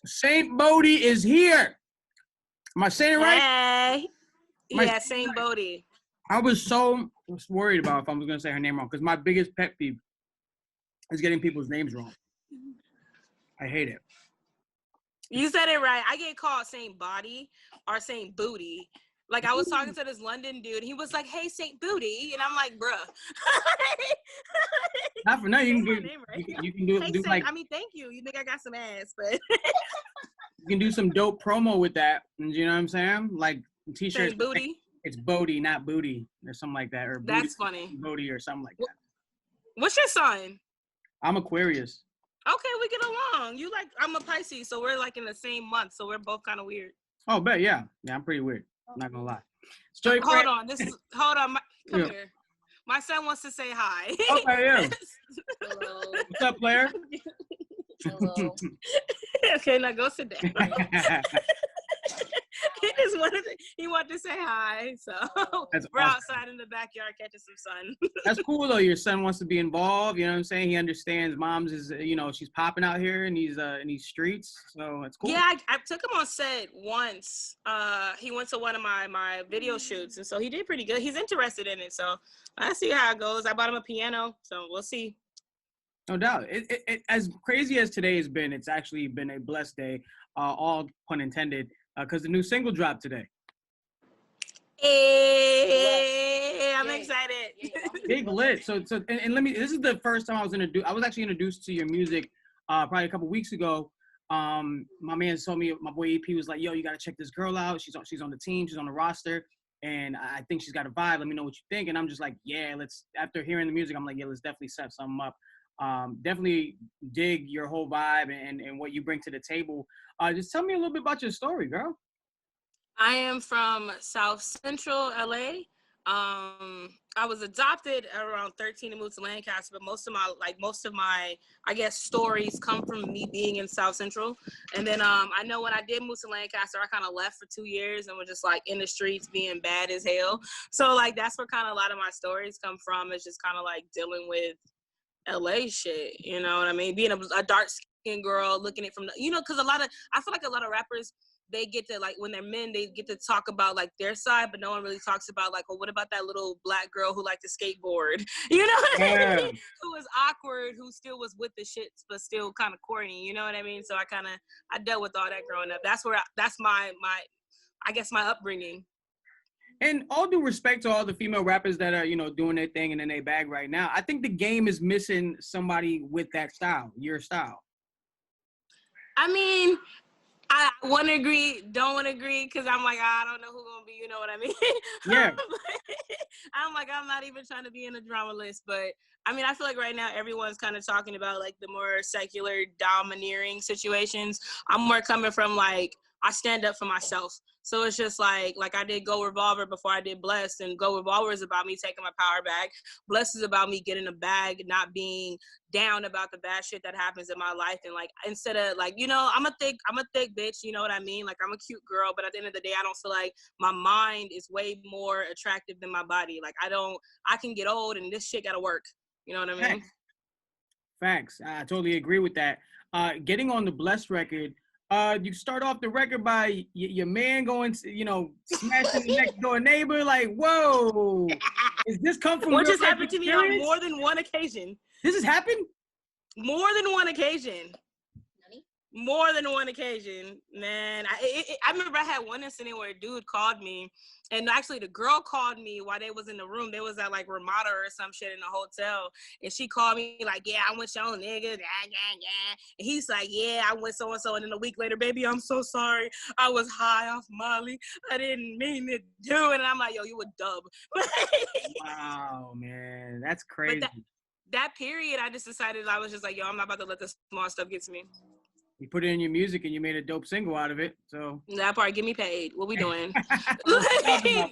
Saint Bohdi is here. Am I saying it right? Hey. Yeah, Saint Bohdi. I was so worried about if I was going to say her name wrong because my biggest pet peeve is getting people's names wrong. I hate it. You said it right. I get called Saint Body or Saint Booty. Like, I was talking to this London dude. He was like, hey, Saint Booty. And I'm like, bruh. Not for nothing. You can do hey, do Saint, like. I mean, thank you. You think I got some ass, but. You can do some dope promo with that. You know what I'm saying? Like t-shirts. Saint Booty. It's Bohdi, not Booty, or something like that. Or That's funny. Bohdi or something like that. What's your sign? I'm Aquarius. Okay, we get along. I'm a Pisces, so we're like in the same month, so we're both kind of weird. Oh, bet, yeah. Yeah, I'm pretty weird. I'm not gonna lie. Hold on. Come here. My son wants to say hi. Okay, yeah. Hello. What's up, player? Hello. Okay, now go sit down. He wanted to say hi, so we're awesome. outside in the backyard catching some sun. That's cool though. Your son wants to be involved. You know what I'm saying? He understands mom's is, she's popping out here in these streets. So it's cool. Yeah, I took him on set once. He went to one of my video shoots, and so he did pretty good. He's interested in it, so I see how it goes. I bought him a piano, so we'll see. No doubt. It as crazy as today has been, it's actually been a blessed day. All pun intended, because the new single dropped today. Hey, I'm excited. Big lit. So and let me. This is the first time I was actually introduced to your music, probably a couple weeks ago. My man told me, my boy EP was like, "Yo, you gotta check this girl out. She's on the team. She's on the roster, and I think she's got a vibe. Let me know what you think." And I'm just like, "Yeah, let's." After hearing the music, I'm like, "Yeah, let's definitely set something up." Definitely dig your whole vibe and what you bring to the table. Just tell me a little bit about your story, girl. I am from South Central LA. I was adopted around 13 and moved to Lancaster, but most of my I guess stories come from me being in South Central. And then I know when I did move to Lancaster, I kind of left for 2 years and was just like in the streets being bad as hell. So like that's where kind of a lot of my stories come from. It's just kind of like dealing with LA shit, you know what I mean? Being a dark skinned girl, looking at it from the, because I feel like a lot of rappers, they get to, like, when they're men, they get to talk about like their side, but no one really talks about like, well, what about that little black girl who liked to skateboard? You know what I mean? Who was awkward, who still was with the shits, but still kind of corny, you know what I mean? So I dealt with all that growing up. That's my I guess my upbringing. And all due respect to all the female rappers that are, doing their thing and in their bag right now, I think the game is missing somebody with that style, your style. I mean, I want to agree, don't want to agree, because I'm like, I don't know who's going to be, you know what I mean? Yeah. I'm like, I'm not even trying to be in a drama list, but I mean, I feel like right now everyone's kind of talking about like the more secular domineering situations. I'm more coming from like, I stand up for myself. So it's just like I did Go Revolver before I did Blessed, and Go Revolver is about me taking my power back. Blessed is about me getting a bag, not being down about the bad shit that happens in my life. And like, instead of like, I'm a thick bitch, you know what I mean? Like, I'm a cute girl, but at the end of the day, I don't feel like my mind is way more attractive than my body. Like, I can get old and this shit gotta work. You know what I mean? Facts. I totally agree with that. Getting on the Blessed record, you start off the record by your man going to, smashing the next door neighbor. Like, whoa, is this come from? What just happened to me on more than one occasion? This has happened? More than one occasion. More than one occasion, man. I remember I had one incident where a dude called me, and actually the girl called me while they was in the room. They was at like Ramada or some shit in the hotel, and she called me like, "Yeah, I went your nigga, yeah." And he's like, "Yeah, I went so and so," and then a week later, "Baby, I'm so sorry. I was high off Molly. I didn't mean to do it." And I'm like, "Yo, you a dub." Wow, man, that's crazy. But that period, I just decided I was just like, "Yo, I'm not about to let the small stuff get to me." You put it in your music and you made a dope single out of it. So that part, get me paid. What we doing?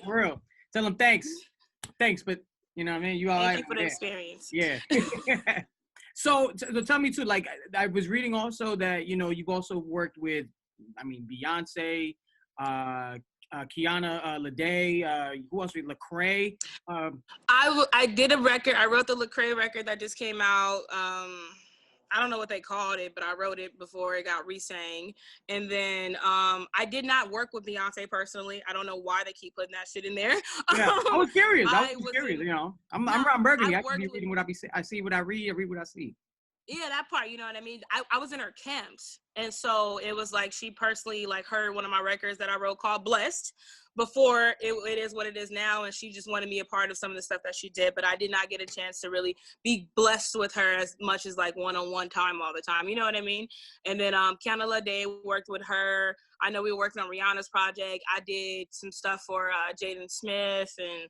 For real. Tell them thanks, but you know what I mean. You all Thank you for the experience. Yeah. So tell me too. Like I was reading also that you've also worked with, Beyoncé, Kiana Ledé. Who else? Lecrea. I did a record. I wrote the Lecrea record that just came out I don't know what they called it, but I wrote it before it got re-sang. And then I did not work with Beyonce personally. I don't know why they keep putting that shit in there. Yeah, I was curious. I was was curious. in, You know, I'm no, Ron Burgundy. I I can be worked with, reading what I see what I read. I read what I see. yeah, that part, you know what I mean? I was in her camps. And so it was like she personally like heard one of my records that I wrote called Blessed before it is what it is now. And she just wanted me a part of some of the stuff that she did. But I did not get a chance to really be blessed with her as much as like one-on-one time all the time. You know what I mean? And then Kiana Ledé worked with her. I know we were working on Rihanna's project. I did some stuff for Jaden Smith and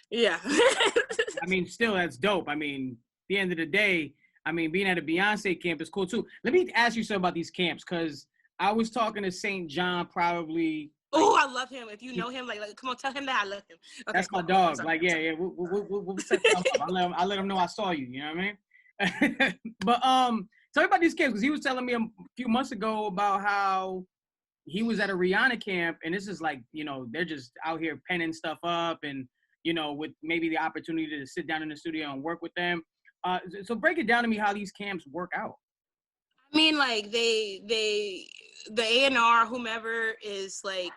yeah. I mean, still, that's dope. I mean, at the end of the day, I mean, being at a Beyonce camp is cool too. Let me ask you something about these camps, because I was talking to St. John probably. Oh, I love him. If you know him, like, come on, tell him that I love him. Okay, That's cool. my dog. Like, yeah. We'll set something up. I'll let him know I saw you. You know what I mean? But tell me about these camps, because he was telling me a few months ago about how he was at a Rihanna camp, and this is like, you know, they're just out here penning stuff up, and you know, with maybe the opportunity to sit down in the studio and work with them. So break it down to me how these camps work out. I mean, like the A&R, whomever is like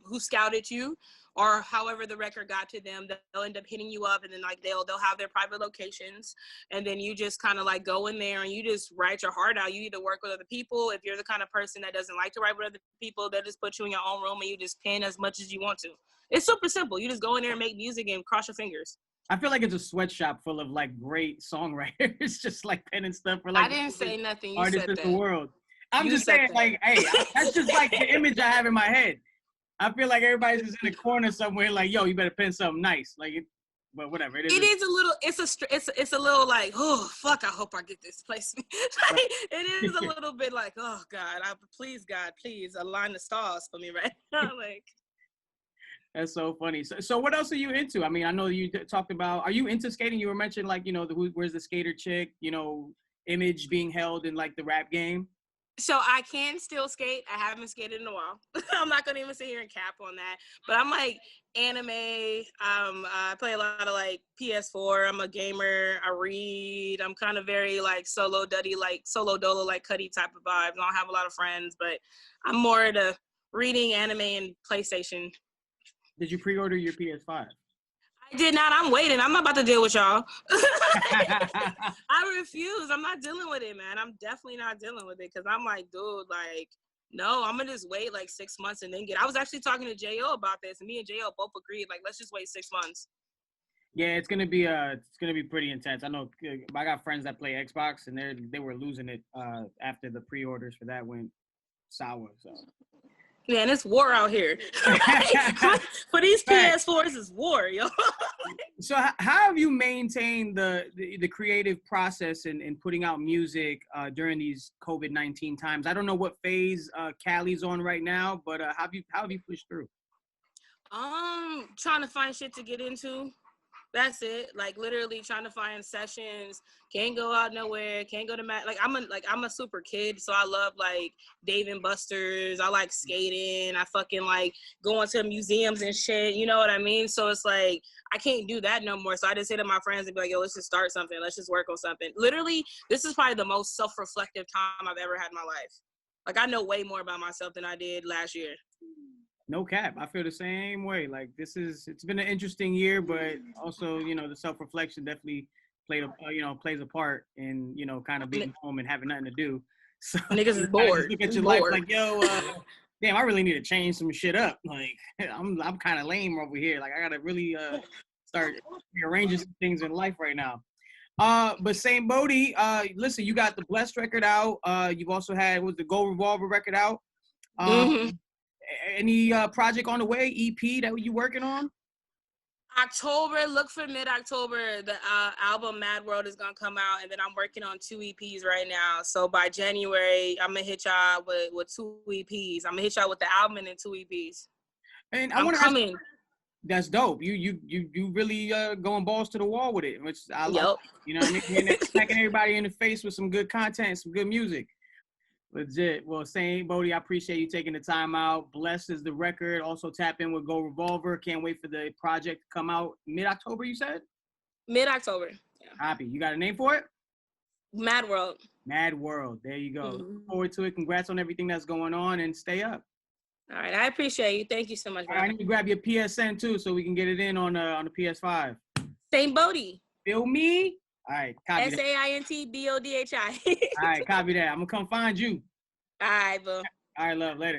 who scouted you, or however the record got to them, they'll end up hitting you up, and then like they'll have their private locations, and then you just kind of like go in there and you just write your heart out. You either work with other people. If you're the kind of person that doesn't like to write with other people, they'll just put you in your own room and you just pen as much as you want to. It's super simple. You just go in there and make music and cross your fingers. I feel like it's a sweatshop full of like great songwriters, just like pen and stuff for like I didn't say nothing. You artists said in that. the world. I'm You just said saying, that. like, hey, that's just like the image I have in my head. I feel like everybody's just in a corner somewhere, like, yo, you better pen something nice, like, but whatever. It is a little. It's a little like, oh fuck. I hope I get this placement. Like, it is a little bit like, oh God, God, please align the stars for me right now. Like. That's so funny. So what else are you into? I mean, I know you talked about, are you into skating? You were mentioning like, you know, where's the skater chick, you know, image being held in like the rap game. So I can still skate. I haven't skated in a while. I'm not gonna even sit here and cap on that. But I'm like anime. I play a lot of like PS4. I'm a gamer. I read. I'm kind of very like solo dolo, like Cuddy type of vibes. I don't have a lot of friends, but I'm more into reading, anime, and PlayStation. Did you pre-order your PS5? I did not. I'm waiting. I'm not about to deal with y'all. I refuse. I'm not dealing with it, man. I'm definitely not dealing with it, because I'm like, dude, like, no, I'm gonna just wait like 6 months and then get. I was actually talking to Jo about this, and me and Jo both agreed, like, let's just wait 6 months. Yeah, it's gonna be pretty intense. I know I got friends that play Xbox, and they were losing it after the pre-orders for that went sour. So. Man, it's war out here. For these PS4s, it's war, yo. So how have you maintained the creative process in putting out music during these COVID-19 times? I don't know what phase Cali's on right now, but how have you pushed through? Trying to find shit to get into. That's it. Like literally trying to find sessions. Can't go out nowhere. Can't go to I'm a super kid, so I love like Dave and Buster's. I like skating. I fucking like going to museums and shit. You know what I mean? So it's like I can't do that no more. So I just say to my friends and be like, yo, let's just start something. Let's just work on something. Literally, this is probably the most self-reflective time I've ever had in my life. Like I know way more about myself than I did last year. No cap. I feel the same way. Like it's been an interesting year, but also, you know, the self-reflection definitely plays a part in, you know, kind of being home and having nothing to do. So niggas is bored. Look at your life like, yo, damn, I really need to change some shit up. Like I'm kind of lame over here. Like I gotta really start rearranging some things in life right now. But St. Bohdi, listen, you got the Blessed record out. You've also had the Gold Revolver record out. Any project on the way, EP that you working on? October, look for mid-October. The album Mad World is gonna come out, and then I'm working on 2 EPs right now. So by January, I'm gonna hit y'all with 2 EPs. I'm gonna hit y'all with the album and then 2 EPs. And I'm coming. That's dope. You really going balls to the wall with it, which I love. Yep. You know what I mean? Smacking everybody in the face with some good content, some good music. Legit. Well, St. Bohdi, I appreciate you taking the time out. Blessed is the record. Also tap in with Gold Revolver. Can't wait for the project to come out mid-October, you said? Mid-October. Yeah. Happy. You got a name for it? Mad World. Mad World. There you go. Mhm. Look forward to it. Congrats on everything that's going on, and stay up. All right, I appreciate you. Thank you so much. All right, I need to grab your PSN too, so we can get it in on the PS5. Saint Bohdi. Feel me? All right, copy that. SAINTBODHI. All right, copy that. I'm gonna come find you. All right, boo. All right, love. Later.